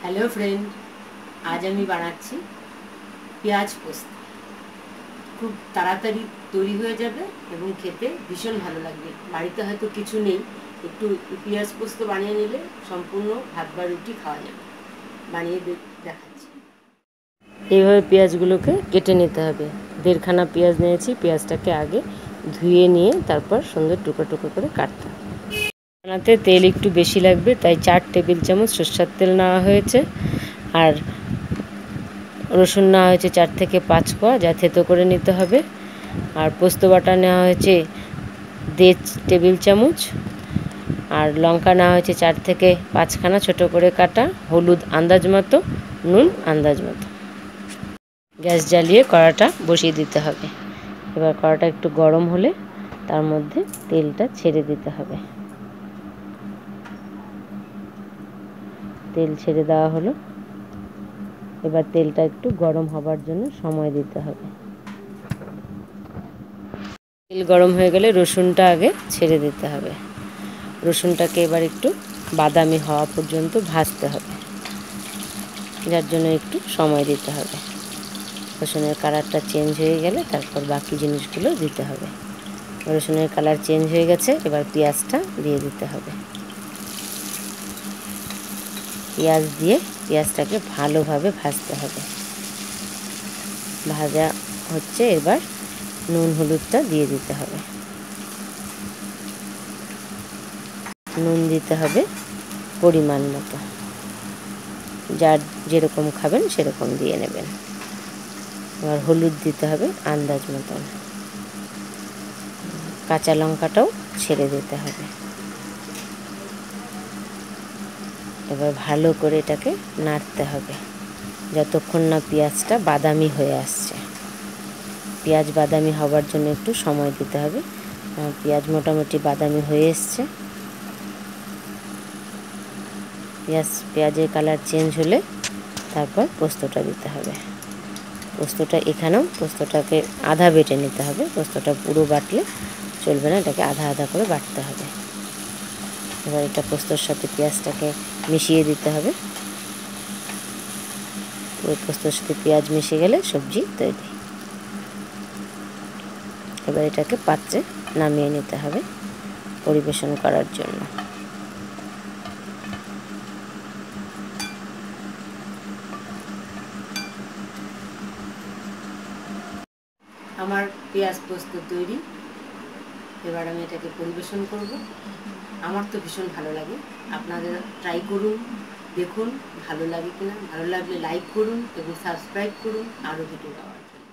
Hello friend, আজ আমি বানাচ্ছি পেঁয়াজ পোস্ত। খুব তাড়াতাড়ি তৈরি হয়ে যাবে এবং খেতে ভীষণ ভালো লাগবে। বাড়িতে হয়তো কিছু নেই, একটু পেঁয়াজ পোস্ত বানিয়ে নিলে সম্পূর্ণ ভাত বা রুটি খাওয়া যাবে। বানিয়ে দেখাচ্ছি। এইভাবে পেঁয়াজগুলোকে কেটে নিতে হবে। দেড়খানা পেঁয়াজ নিয়েছি। পেঁয়াজটাকে আগে ধুয়ে নিয়ে তারপর সুন্দর টুকরো টুকরো করে কাটতে হবে। রান্নাতে তেল একটু বেশি লাগবে, তাই 4 টেবিল চামচ সরষের তেল নেওয়া হয়েছে। আর রসুন নেওয়া হয়েছে 4 থেকে 5 কোয়া, যা থেতো করে নিতে হবে। আর পোস্ত বাটা নেওয়া হয়েছে 1.5 টেবিল চামচ। আর লঙ্কা নেওয়া হয়েছে 4 থেকে 5 খানা ছোটো করে কাটা। হলুদ আন্দাজ মতো, নুন আন্দাজ মতো। গ্যাস জ্বালিয়ে কড়াটা বসিয়ে দিতে হবে। এবার কড়াটা একটু গরম হলে তার মধ্যে তেলটা ছেড়ে দিতে হবে। তেল ছেড়ে দেওয়া হলো। এবার তেলটা একটু গরম হবার জন্য সময় দিতে হবে। তেল গরম হয়ে গেলে রসুনটা আগে ছেড়ে দিতে হবে। রসুনটাকে এবার একটু বাদামি হওয়া পর্যন্ত ভাজতে হবে, যার জন্য একটু সময় দিতে হবে। রসুনের কালারটা চেঞ্জ হয়ে গেলে তারপর বাকি জিনিসগুলো দিতে হবে। রসুনের কালার চেঞ্জ হয়ে গেছে, এবার পেঁয়াজটা দিয়ে দিতে হবে। পেঁয়াজ দিয়ে পেঁয়াজটাকে ভালোভাবে ভাজতে হবে। ভাজা হচ্ছে, এবার নুন হলুদটা দিয়ে দিতে হবে। নুন দিতে হবে পরিমাণ মতো, যার যেরকম খাবেন সেরকম দিয়ে নেবেন। এবার হলুদ দিতে হবে আন্দাজ মতন। কাঁচা লঙ্কাটাও ছেড়ে দিতে হবে। এবার ভালো করে এটাকে নাড়তে হবে যতক্ষণ না পেঁয়াজটা বাদামি হয়ে আসছে। পেঁয়াজ বাদামি হবার জন্য একটু সময় দিতে হবে। পেঁয়াজ মোটামুটি বাদামি হয়ে এসছে। পেঁয়াজের কালার চেঞ্জ হলে তারপর পোস্তটা দিতে হবে। পোস্তটা এখানেও পোস্তটাকে আধা বেটে নিতে হবে। পোস্তটা পুরো বাটলে চলবে না, এটাকে আধা আধা করে বাটতে হবে। এবার এটা পোস্তর সাথে পেঁয়াজটাকে মিশিয়ে দিতে হবে। পুরো পোস্তর সাথে পেঁয়াজ মিশে গেলে সবজি তৈরি। এবার এটাকে পাত্রে নামিয়ে নিতে হবে পরিবেশন করার জন্য। আমার পেঁয়াজ পোস্ত তৈরি। এবার আমি এটাকে পরিবেশন করব। আমার তো ভীষণ ভালো লাগে। আপনাদের ট্রাই করুন, দেখুন ভালো লাগে কিনা। ভালো লাগলে লাইক করুন এবং সাবস্ক্রাইব করুন আরও ভিডিও পাওয়ার জন্য।